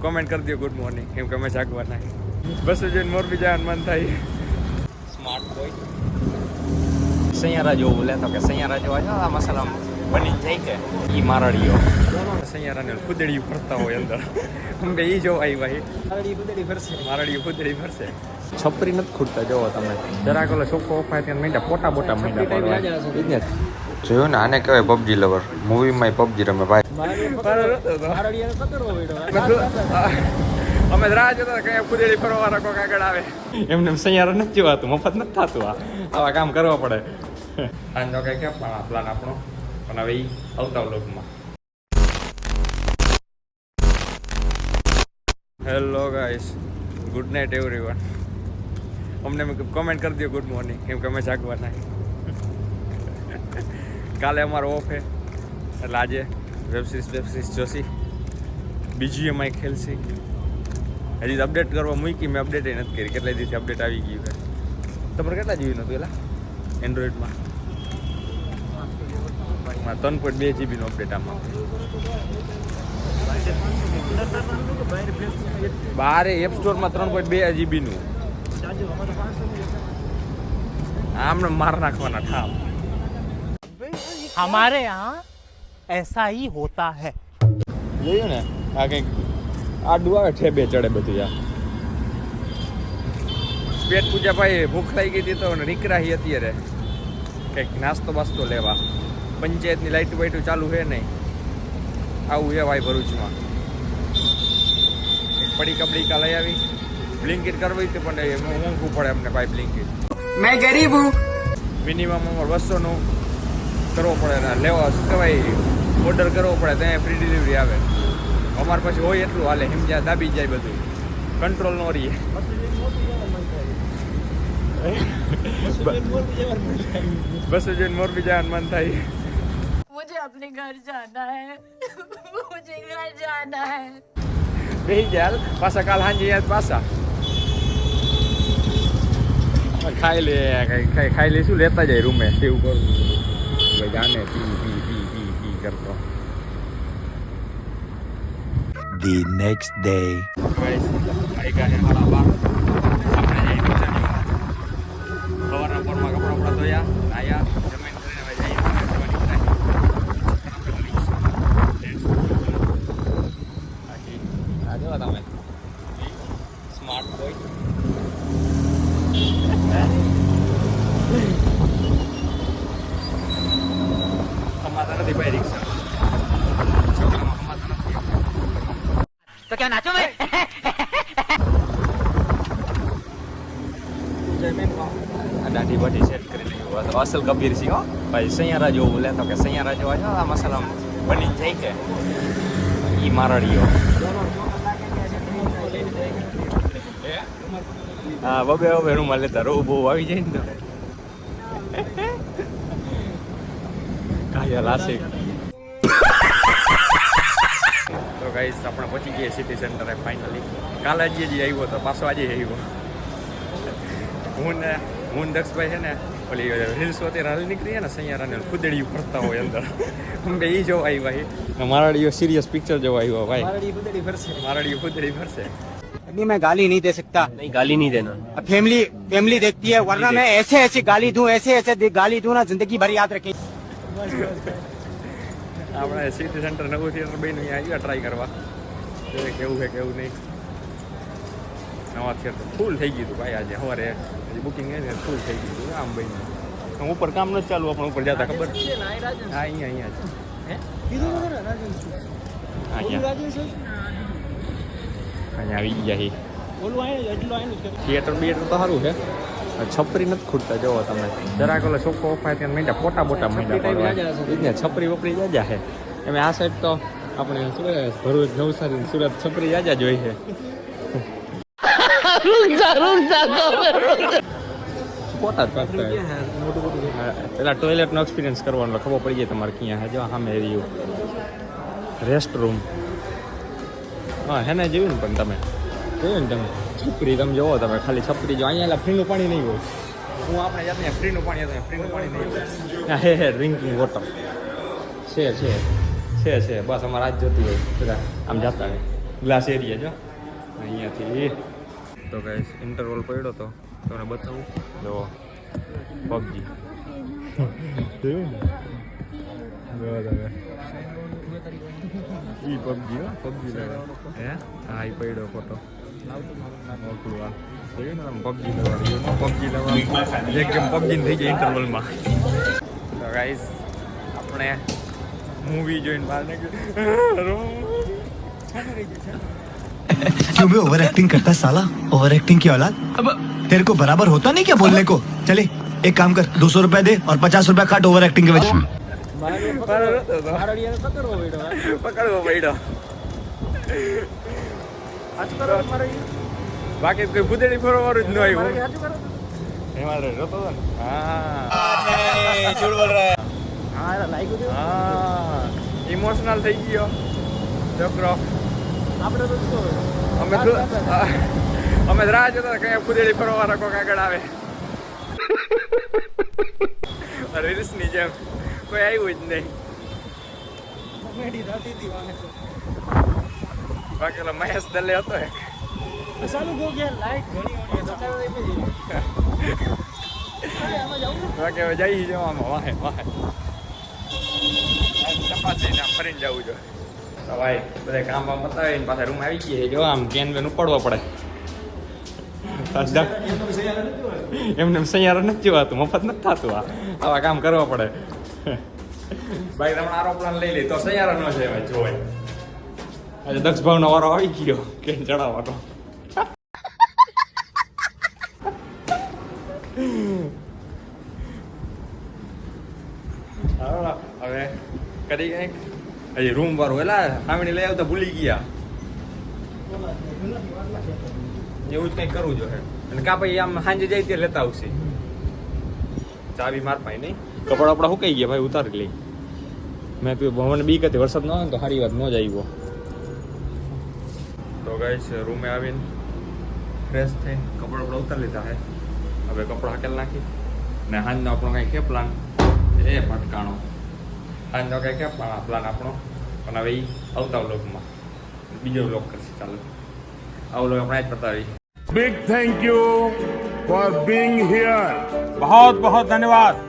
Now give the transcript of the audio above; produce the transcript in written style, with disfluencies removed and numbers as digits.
Comment કરી દો good morning કેમ કે અમે જાગવાના બસ જોઈને મોરબી જવાનું મન થાય. સ્માર્ટ બોય સૈયારા જેવું બોલે તો કે સૈયારા જેવા જો આ મસાલા બની જાય કે ઈ મારડીઓ સૈયારાને ખુદડી ફરતા હોય અંદર અમે ઈ જો આવી ભાઈ મારડીઓ ખુદડી ફરશે. છપરી નથી ખૂટતા જોવો તમે જરાક ઓલો છોકરો ઓફાય ત્યાં મીંડા પોટા બોટા મીંડા પડવા જોયું ને આને કહેવાય પબજી લવર. મૂવીમાં પબજી રમે ભાઈ. અમે રાહ જોતા કે ખુદેડી ફરવાના કોક આગળ આવે એમને સૈયારો નથી જોવાતું મફત નથી થતું. આવા કામ કરવા પડે. આનો કઈ કે પ્લાન આપણો પણ હવે ઈ આવતા વ્લોગમાં. Hello guys, good night everyone. અમને કમેન્ટ કરી દો ગુડ મોર્નિંગ કેમ કે અમે જાગવાના. કાલે અમારો ઓફ છે એટલે આજે વેબ સિરીઝ જોશી, બીજીએમઆઈ ખેલશી. હજી અપડેટ કરવા મૂકી, મેં અપડેટ નથી કરી. કેટલા દિવસથી અપડેટ આવી ગયું છે. તમારે કેટલા જીબી નહોતું એલા એન્ડ્રોઈડમાં? 3.2 જીબીનો અપડેટ આમાં. બારે એપ સ્ટોરમાં 3.2 જીબીનું. આમને માર નાખવાના ઠામ. हमारे यहाँ ऐसा ही होता है. જોયું ને આ કંઈક આડું આવે ઠેબે ચડે બધું. યાર પેટ પૂજા ભાઈ ભૂખ લાગી ગઈ હતી તો નીકળાહી અત્યારે કંઈક નાસ્તો બાસ્તો લેવા. પંચાયતની લાઇટ વાઇટું ચાલુ છે નહીં, આવું છે ભાઈ ભરૂચમાં. પડી કપડીકા લઈ આવી. બ્લિંકિટ કરવી હતી પણ એમાં ઊંઘવું પડે અમને ભાઈ. બ્લિંકિટ मैं गरीब हूँ. મિનિમમ અમારે 200નું કરવો પડે ને લેવા શું કહેવાય ઓર્ડર કરવો પડે ત્યાં ફ્રી ડિલિવરી આવે. અમારે પછી હોય એટલું હાલે હિમજા દાબી જાય બધું કંટ્રોલ નો રહીએ. બસ જોઈને મોરબી જવાનું મન થાય. मुझे अपने घर जाना है. मुझे घर जाना है. બેહી જાય પાછા કાલ સાંજે યાદ પાછા ખાઈ લે ખાઈ લઈશું લેતા જાય રૂમે. એવું કરું ભાઈ જાને પી પી પી પી પી કરતો. The next day. સવારના પોરમાં કપડા ધોયા, નાયા, જમીન કરીને હવે જઈએ. આ જોવા તમે સ્માર્ટ બોય. અમાતા નથી ભાઈ રિક્ષા. છોકરામાં અમાતા નથી. तो क्या नाचो मैं? આ દાઢી બાઢી સેટ કરી લીધું. અસલ કબીર છે હો ભાઈ. સૈયારા જેવું બોલે તો કે સૈયારા જેવા જો આ મસાલા બની જાય કે ઈ મારડીઓ. હા બબે બબે રૂમાલ લેતા રો બહુ આવી જાય ને તો કાયા લાસિક. તો ગાઈસ આપણે પહોંચી ગયા સિટી સેન્ટરે ફાઇનલી. કાલે જ આવ્યો તો પાછો આજે આવ્યો. હું દક્ષભાઈ છે ને ઓલી રીલ્સ અત્યારે હાલ નીકળી છે ને સૈયારાને ખુદડી ફરતા હોય અંદર. અમે એ જોવા આવ્યા. મારાડીઓ સિરિયસ પિક્ચર જોવા આવ્યો ભાઈ. મારાડીઓ ખુદડી ફરશે. अभी मैं गाली नहीं दे सकता. नहीं गाली नहीं देना. अब फैमिली देखती है, वरना मैं ऐसे गाली दूं, ऐसे गाली दूं ना जिंदगी भर याद रखें. આપણે સિટી સેન્ટર નવું થિયેટર બન્યું અહીંયા આવ્યા ટ્રાય કરવા. કેવું છે કેવું નહીં. નવા થિયેટર ફૂલ થઈ ગયું હતું ભાઈ. આજે સવારે હજી બુકિંગ ને ફૂલ થઈ ગયું હતું. આમ બન્યું ઉપર કામ નથી ચાલુ. આપણે ઉપર જતા ખબર. હા અહીંયા જ અહીંયા આવી ગયા. થિયેટર બિયેટર તો સારું છે. છપરી નથી ખૂટતા જોવો તમે જરાક ઓલો છોકરો ઓફાય ત્યાં મીંડા પોટા બોટા મીંડા પડવા. ને છપરી વપરી જાજા છે એમ. આ સાઈડ તો આપણે શું ભરૂચ નવસારી સુરત છપરી જાજા જોઈ છે. પોતા જ પાકતા પેલા ટોયલેટનો એક્સપિરિયન્સ કરવાનો ખબર પડી જાય તમારે ક્યાં હે. જો સામે રહ્યું રેસ્ટ રૂમ. હા હેને જોયું ને પણ તમે જોયું ને તમે છપરી તમે જોવો તમે ખાલી છપરી જો. અહીંયા ફ્રીનું પાણી નહીં હોય. હું આપણે જાતે ફ્રીનું પાણી હતું. ફ્રીનું પાણી નહીં હોય. હે ડ્રિંકિંગ વોટર છે બસ અમારે આજ જોતી હોય બધા આમ જતા હોય. ગ્લાસ એરિયા જો અહીંયાથી તો ગાઈસ ઇન્ટરવલ પડ્યો તો તમને બતાવું જો પબજી જોયું ને ઈ પબજી હો પબજી લેવા હે હા ઈ પડ્યો ફોટો મોકલું આ જોયું ને પબજી લેવા પબજી લેવા એક ગેમ પબજી થઈ જાય ઇન્ટરવલમાં તો ગાઈસ આપણે મૂવી જોઈને બહાર નીકળ્યું क्यों बे ओवर एक्टिंग करता है साला ओवर एक्टिंग की औलाद अब तेरे को बराबर होता नहीं क्या बोलने को चले एक काम कर 200 रुपया दे और 50 रुपया काट ओवर एक्टिंग के वजह પકડવો પડ્યો બાકી કોઈ ભૂદેડી ફરવાનું જ ન આવ્યું એમાં રહેતો હતો ને હા ઇમોશનલ થઈ ગયો છોકરો અમે રાહ જોતા કઈ ભૂદેડી ફરવાના કોક આગળ આવે રીલ્સની જેમ કોઈ આવ્યું જ નહીં બાકી ઓલો મહેશ દલે હતો બાકી હવે જઈ જવામાં વાહે વાહે ચપાતીને ફરીને જવું જોઈએ તો ભાઈ બધા કામ વામ બતાવીને પાછા રૂમ આવી ગયા જો આમ કેન બેન ઉપાડવા પડે એમને સૈયારો નથી જોવાતું મફત નથી થતું આવા કામ કરવા પડે ભાઈ તમને આરોપ્લાન લઈ લે તો સૈયારો ન છે ભાઈ જોવાય આજે દક્ષ ભાવનો વારો આવી ગયો કેન ચડાવવાનો હવે કરી કંઈક હજી રૂમ વાળું એલા સામેની લઈ આવતા ભૂલી ગયા એવું જ કંઈક કરવું જોઈએ અને કા ભાઈ આમ સાંજે જાય ત્યાં લેતા આવશે ચાવી માર પાઈ નહીં કપડા આપડા સુકાઈ ગયા ભાઈ ઉતારી લઈ મેં મને બીક હતી વરસાદ ન આવે ને તો સારી વાત ન જ આવ્યો તો ગાઈસ રૂમે આવીને ફ્રેશ થઈને કપડા આપડા ઉતારી લીધા હે હવે કપડા હાકેલ નાખી ને સાંજનો આપણો કંઈ કે પ્લાન એ ભટકાણો સાંજનો કંઈ કે પ્લાન આપણો પણ હવે એ આવતા વ્લોગમાં બીજો વ્લોગ કરશે ચાલો આ વ્લોગ આપણે જ બતાવી Big thank you for being here. बहुत बहुत धन्यवाद